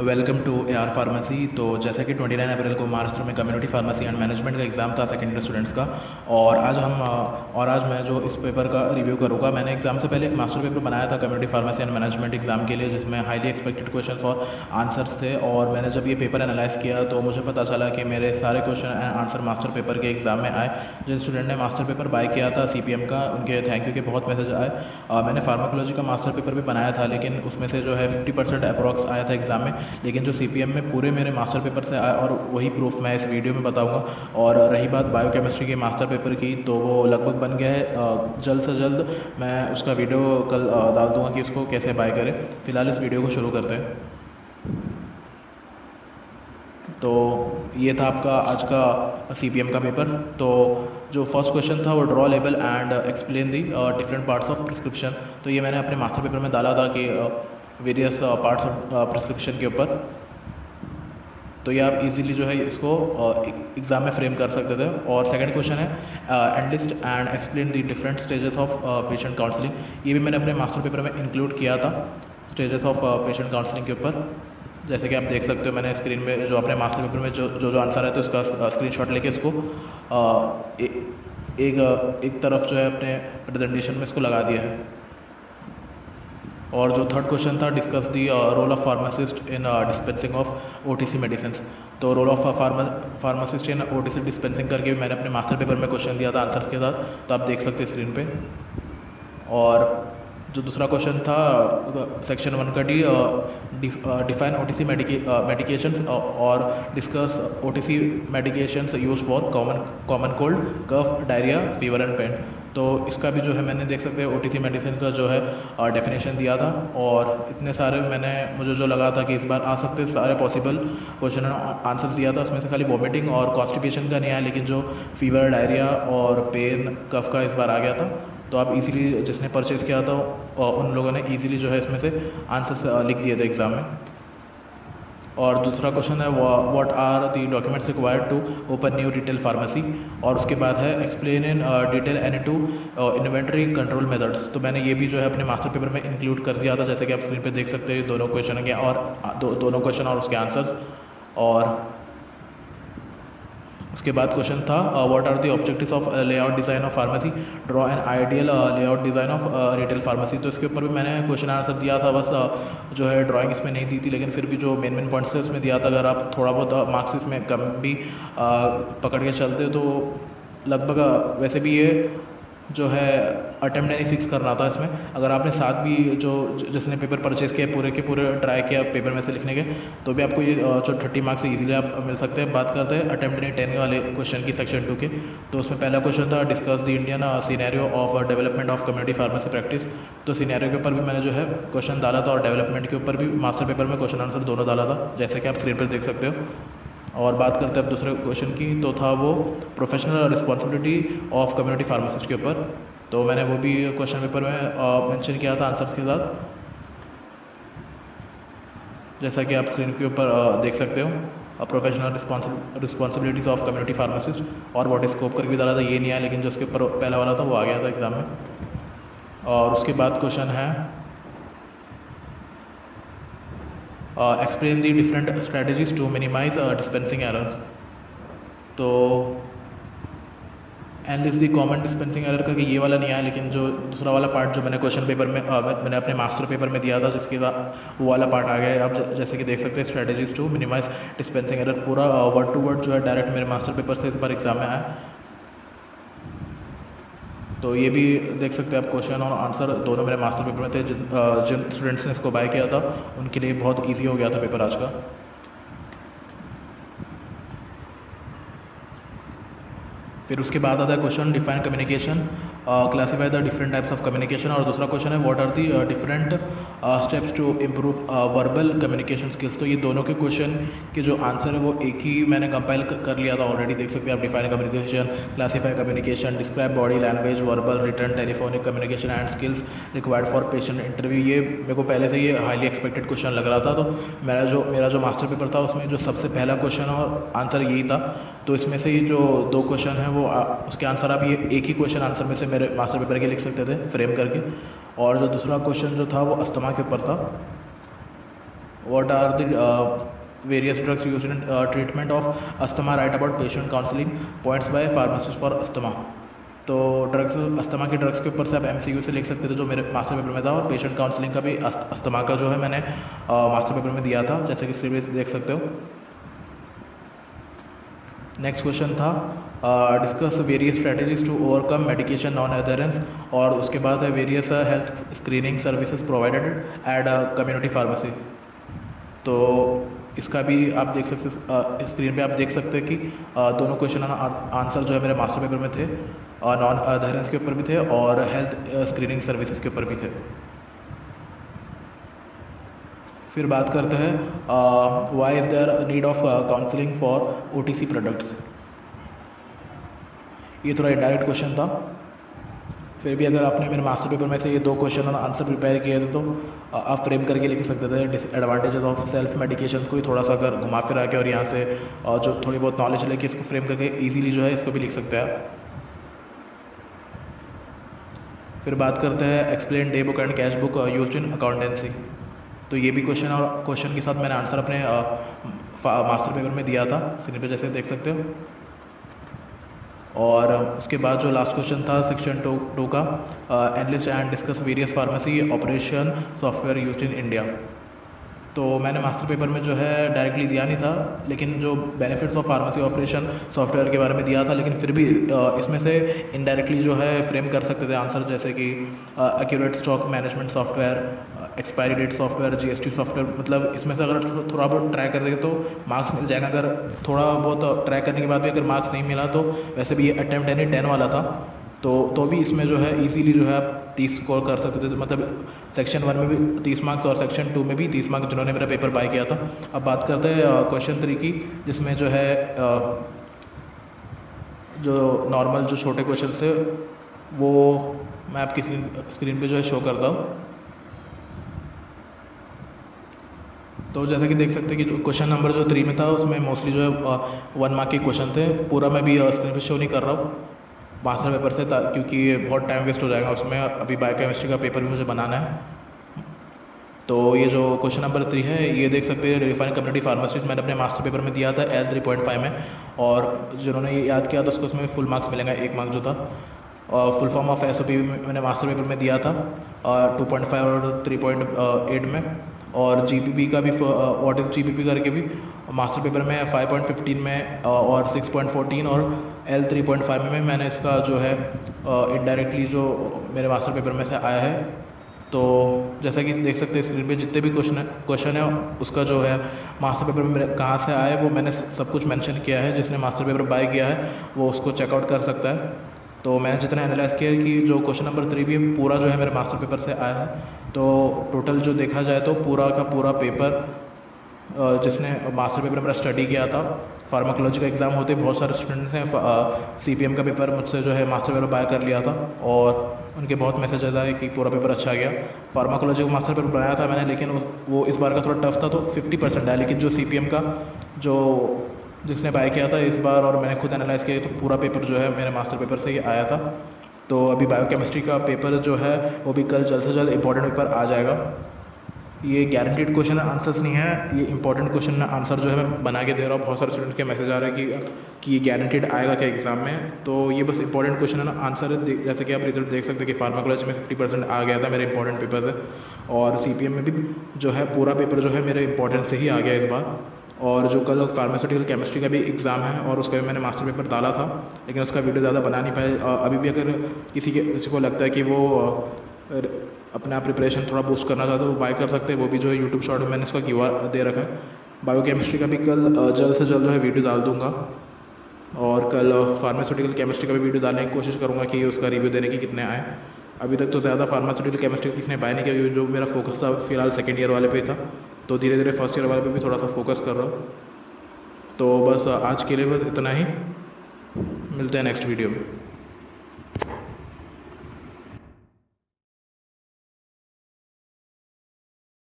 Welcome to AR pharmacy. तो जैसा कि 29 अप्रैल को महाराष्ट्र में कम्युनिटी फार्मेसी एंड मैनेजमेंट का एग्ज़ाम था सेकेंड ईयर स्टूडेंट्स का। और आज मैं जो इस पेपर का रिव्यू करूँगा। मैंने एग्ज़ाम से पहले एक मास्टर पेपर बनाया था community pharmacy and management exam के लिए, जिसमें हाईली एक्सपेक्टेड क्वेश्चन और आंसर्स थे। और मैंने जब ये पेपर एनालाइज़ किया तो मुझे पता चला कि मेरे सारे question and answer master paper के एग्ज़ाम में आए। जिन स्टूडेंट ने मास्टर पेपर बाय किया था CPM का, उनके थैंक यू के बहुत मैसेज आए। मैंने फार्माकोलॉजी का मास्टर पेपर भी बनाया था, लेकिन उसमें से जो है 50% अप्रॉक्स आया था एग्ज़ाम में, लेकिन जो CPM में पूरे मेरे मास्टर पेपर से आया, और वही प्रूफ मैं इस वीडियो में बताऊंगा। और रही बात बायोकेमिस्ट्री के मास्टर पेपर की, तो वो लगभग बन गया है। जल्द से जल्द मैं उसका वीडियो कल डाल दूंगा कि उसको कैसे बाय करें। फिलहाल इस वीडियो को शुरू करते हैं। तो ये था आपका आज का CPM का पेपर। तो जो फर्स्ट क्वेश्चन था वो draw label and explain the different parts of prescription. तो ये मैंने अपने मास्टर पेपर में डाला था कि वेरियस पार्ट्स ऑफ प्रिस्क्रिप्शन के ऊपर। तो ये आप इजीली जो है इसको एग्ज़ाम में फ्रेम कर सकते थे। और सेकंड क्वेश्चन है enlist and explain the different stages of patient counselling. ये भी मैंने अपने मास्टर पेपर में इंक्लूड किया था, स्टेजेस ऑफ पेशेंट काउंसलिंग के ऊपर। जैसे कि आप देख सकते हो, मैंने स्क्रीन में जो अपने मास्टर पेपर में जो आंसर है, तो इसका स्क्रीनशॉट लेके इसको एक तरफ जो है अपने प्रेजेंटेशन में इसको लगा दिया है। और जो थर्ड क्वेश्चन था, discuss the role of pharmacist in dispensing of OTC medicine. तो role of pharmacist in OTC dispensing करके मैंने अपने मास्टर पेपर में क्वेश्चन दिया था आंसर्स के साथ, तो आप देख सकते हैं स्क्रीन पे। और जो दूसरा क्वेश्चन था सेक्शन 1 का डिफाइन OTC मेडिकेशंस और discuss OTC medications use for common cold, cough, diarrhoea, fever and pain. तो इसका भी जो है मैंने देख सकते हैं OTC मेडिसिन का जो है डेफिनेशन दिया था। और इतने सारे मुझे जो लगा था कि इस बार आ सकते सारे पॉसिबल क्वेश्चन आंसर्स दिया था। उसमें से खाली वॉमिटिंग और कॉन्स्टिपेशन का नहीं आया, लेकिन जो फीवर, डायरिया और पेन, कफ का इस बार आ गया था। तो आप इजीली, जिसने परचेज़ किया था उन लोगों ने इजीली जो है इसमें से आंसर्स लिख दिए थे एग्ज़ाम में। और दूसरा क्वेश्चन है what are the documents required to open new retail pharmacy. और उसके बाद है explain in detail any two inventory control methods. तो मैंने ये भी जो है अपने मास्टर पेपर में इंक्लूड कर दिया था, जैसे कि आप स्क्रीन पे देख सकते हैं दोनों क्वेश्चन के और दोनों क्वेश्चन और उसके आंसर्स। और उसके बाद क्वेश्चन था what are the objectives of layout design of pharmacy, draw an ideal layout design of retail pharmacy. तो इसके ऊपर भी मैंने क्वेश्चन आंसर दिया था, बस जो है ड्राइंग इसमें नहीं दी थी, लेकिन फिर भी जो मेन पॉइंट्स है उसमें दिया था। अगर आप थोड़ा बहुत मार्क्स इसमें कम भी पकड़ के चलते तो लगभग वैसे भी ये जो है अटेम्प्ट यानी 6 करना था इसमें। अगर आपने साथ भी जिसने पेपर परचेज़ किया पूरे के पूरे ट्राई किया पेपर में से लिखने के, तो भी आपको ये जो 30 मार्क्स से ईजिली आप मिल सकते हैं। बात करते हैं अटेम्प्ट यानी 10 वाले क्वेश्चन की सेक्शन 2 के। तो उसमें पहला क्वेश्चन था discuss the Indian scenario of development of community pharmacy practice. तो सीनेरियो के ऊपर भी मैंने जो है क्वेश्चन डाला था, और डेवलपमेंट के ऊपर भी मास्टर पेपर में क्वेश्चन आंसर दोनों डाला था, जैसे कि आप स्क्रीन पर देख सकते हो। और बात करते हैं अब दूसरे क्वेश्चन की, तो था वो professional responsibility of community pharmacist के ऊपर। तो मैंने वो भी क्वेश्चन पेपर में मेंशन किया था आंसर्स के साथ, जैसा कि आप स्क्रीन के ऊपर देख सकते हो। Professional responsibilities of community pharmacist और व्हाट स्कोप करके भी डाला था, ये नहीं आया, लेकिन जो उसके ऊपर पहला वाला था वो आ गया था एग्ज़ाम में। और उसके बाद क्वेश्चन है explain the different strategies to minimise dispensing errors. तो analyse the common dispensing error करके ये वाला नहीं आया, लेकिन जो दूसरा वाला पार्ट जो मैंने क्वेश्चन पेपर में मैंने अपने मास्टर पेपर में दिया था, जिसके साथ वो वाला पार्ट आ गया है। आप जैसे कि देख सकते हैं strategies to minimise dispensing error, पूरा वर्ड टू वर्ड जो है डायरेक्ट मेरे मास्टर पेपर से इस बार एग्जाम में आया। तो ये भी देख सकते हैं आप, क्वेश्चन और आंसर दोनों मेरे मास्टर पेपर में थे। जिन स्टूडेंट्स ने इसको बाय किया था उनके लिए बहुत ईजी हो गया था पेपर आज का। फिर उसके बाद आता है question define communication, classify the different types of communication. और दूसरा क्वेश्चन है what are the different steps to improve verbal communication skills. तो ये दोनों के क्वेश्चन के जो आंसर है वो एक ही मैंने कंपाइल कर लिया था ऑलरेडी, देख सकते हैं आप। Define communication, classify communication, describe body language, verbal, return, telephonic communication and skills required for patient interview. ये मेरे को पहले से ये हाईली एक्सपेक्टेड क्वेश्चन लग रहा था। तो मेरा जो मास्टर पेपर था उसमें जो सबसे पहला क्वेश्चन और आंसर यही था। तो इसमें से ही जो 2 क्वेश्चन है वो उसके आंसर आप ये एक ही क्वेश्चन आंसर में से मेरे मास्टर पेपर के लिख सकते थे फ्रेम करके। और जो दूसरा क्वेश्चन जो था वो अस्थमा के ऊपर था। What are the various drugs used in treatment of asthma? Write about patient counseling points by pharmacist for asthma. तो ड्रग्स अस्थमा के ड्रग्स के ऊपर से आप MCQ से लिख सकते थे जो मेरे मास्टर पेपर में था, और पेशेंट काउंसलिंग का भी अस्थमा का जो है मैंने मास्टर पेपर में दिया था, जैसे कि स्क्रीन पे देख सकते हो। नेक्स्ट क्वेश्चन था discuss various strategies to overcome medication non adherence, और उसके बाद है various health screening services provided at community pharmacy. तो इसका भी आप देख सकते स्क्रीन पे आप देख सकते हैं कि दोनों क्वेश्चन आंसर जो है मेरे मास्टर पेपर में थे, नॉन एडहेरेंस के ऊपर भी थे और हेल्थ स्क्रीनिंग सर्विसेज के ऊपर भी थे। फिर बात करते हैं why is there need of counselling for OTC products. ये थोड़ा इनडायरेक्ट क्वेश्चन था, फिर भी अगर आपने मेरे मास्टर पेपर में से ये 2 क्वेश्चन और आंसर प्रिपेयर किए थे तो आप फ्रेम करके लिख सकते थे। डिसएडवांटेजेस ऑफ सेल्फ मेडिकेशन को ही थोड़ा सा अगर घुमा फिरा के और यहाँ से जो थोड़ी बहुत नॉलेज लेके इसको फ्रेम करके इजीली जो है इसको भी लिख सकते हैं आप। फिर बात करते हैं explain day book and cash book used in accountancy. तो ये भी क्वेश्चन के साथ मैंने आंसर अपने मास्टर पेपर में दिया था, स्क्रीन पे जैसे देख सकते हो। और उसके बाद जो लास्ट क्वेश्चन था सेक्शन 2 का analyst and discuss various pharmacy operation software used in India. तो मैंने मास्टर पेपर में जो है डायरेक्टली दिया नहीं था, लेकिन जो benefits of pharmacy operation software के बारे में दिया था, लेकिन फिर भी इसमें से इनडायरेक्टली जो है फ्रेम कर सकते थे आंसर, जैसे कि accurate stock management software, expiry date software, GST software. मतलब इसमें से अगर थोड़ा बहुत ट्राई कर देंगे तो मार्क्स मिल जाएगा। अगर थोड़ा बहुत ट्राई करने के बाद भी अगर मार्क्स नहीं मिला तो वैसे भी ये अटैम्प्ट यानी 10 वाला था, तो भी इसमें जो है इजीली जो है आप 30 स्कोर कर सकते थे। मतलब सेक्शन 1 में भी 30 मार्क्स और सेक्शन 2 में भी 30 मार्क्स जिन्होंने मेरा पेपर बाय किया था। अब बात करते हैं क्वेश्चन 3 की, जिसमें जो है जो नॉर्मल जो छोटे क्वेश्चन थे वो मैं आपकी स्क्रीन पे जो है शो करता हूँ। तो जैसा कि देख सकते हैं कि जो क्वेश्चन नंबर जो 3 में था उसमें मोस्टली जो है 1 मार्क के क्वेश्चन थे। पूरा मैं भी स्क्रीन पे शो नहीं कर रहा हूँ मास्टर पेपर से, क्योंकि ये बहुत टाइम वेस्ट हो जाएगा उसमें। अभी बायोकेमिस्ट्री का पेपर भी मुझे बनाना है। तो ये जो क्वेश्चन नंबर 3 है ये देख सकते हैं रिफाइंड कम्युनिटी फार्मेसी, मैंने अपने मास्टर पेपर में दिया था L 3.5 में, और जिन्होंने ये याद किया था उसको उसमें फुल मार्क्स मिलेंगे, 1 मार्क जो था। और फुल फॉर्म ऑफ SOP मैंने मास्टर पेपर में दिया था 2.5 और 3.8 में। और GPP का भी व्हाट इज़ GPP करके भी मास्टर पेपर में 5.15 में और 6.14 और L 3.5 में मैंने इसका जो है इनडायरेक्टली जो मेरे मास्टर पेपर में से आया है। तो जैसा कि देख सकते हैं स्क्रीन पे जितने भी क्वेश्चन है उसका जो है मास्टर पेपर में मेरे कहाँ से आया है वो मैंने सब कुछ मेंशन किया है। जिसने मास्टर पेपर बाय किया है वो उसको चेकआउट कर सकता है। तो मैंने जितना एनालाइज़ किया कि जो क्वेश्चन नंबर 3 भी पूरा जो है मेरे मास्टर पेपर से आया है। तो टोटल जो देखा जाए तो पूरा का पूरा पेपर जिसने मास्टर पेपर मेरा स्टडी किया था, फार्माकोलॉजी का एग्ज़ाम होते बहुत सारे स्टूडेंट्स हैं CPM का पेपर मुझसे जो है मास्टर पेपर बाय कर लिया था, और उनके बहुत मैसेजेस आए कि पूरा पेपर अच्छा गया। फार्माकोलॉजी का मास्टर पेपर बनाया था मैंने, लेकिन वो इस बार का थोड़ा टफ था तो 50% आया। लेकिन जो CPM का जो जिसने बाय किया था इस बार, और मैंने खुद एनालाइज़ किया, तो पूरा पेपर जो है मेरे मास्टर पेपर से ही आया था। तो अभी बायोकेमिस्ट्री का पेपर जो है वो भी कल जल्द से जल्द इंपॉर्टेंट पेपर आ जाएगा। ये गारंटीड क्वेश्चन आंसर्स नहीं है, ये इंपॉर्टेंट क्वेश्चन आंसर जो है मैं बना के दे रहा हूँ। बहुत सारे स्टूडेंट्स के मैसेज आ रहे हैं कि ये गारंटीड आएगा क्या एग्जाम में। तो ये बस इंपॉर्टेंट क्वेश्चन आंसर है। जैसे कि आप रिजल्ट देख सकते हैं कि फार्माकोलॉजी में 50% आ गया था मेरे इंपॉर्टेंट पेपर से, और CPM में भी जो है पूरा पेपर जो है मेरे इंपॉर्टेंट से ही आ गया इस बार। और जो कल फार्मास्यूटिकल केमिस्ट्री का भी एग्ज़ाम है और उसका भी मैंने मास्टर पेपर डाला था, लेकिन उसका वीडियो ज़्यादा बना नहीं पाए। अभी भी अगर किसी को लगता है कि वो अपना प्रिपरेशन थोड़ा बूस्ट करना चाहते हो वो बाय कर सकते हैं। वो भी जो है यूट्यूब शॉर्ट में मैंने इसका QR दे रखा है। बायोकेमिस्ट्री का भी कल जल्द से जल्द जो है वीडियो डाल दूँगा, और कल फार्मास्यूटिकल केमिस्ट्री का भी वीडियो डालने की कोशिश करूँगा कि उसका रिव्यू देने के कितने आए। अभी तक तो ज़्यादा फार्मास्यूटिकल केमिस्ट्री किसने बाय नहीं किया, जो मेरा फोकस था फिलहाल सेकेंड ईयर वाले पे था, तो धीरे धीरे फर्स्ट ईयर वाले पे भी थोड़ा सा फोकस कर रहा हूँ। तो बस आज के लिए बस इतना ही, मिलते हैं नेक्स्ट वीडियो में।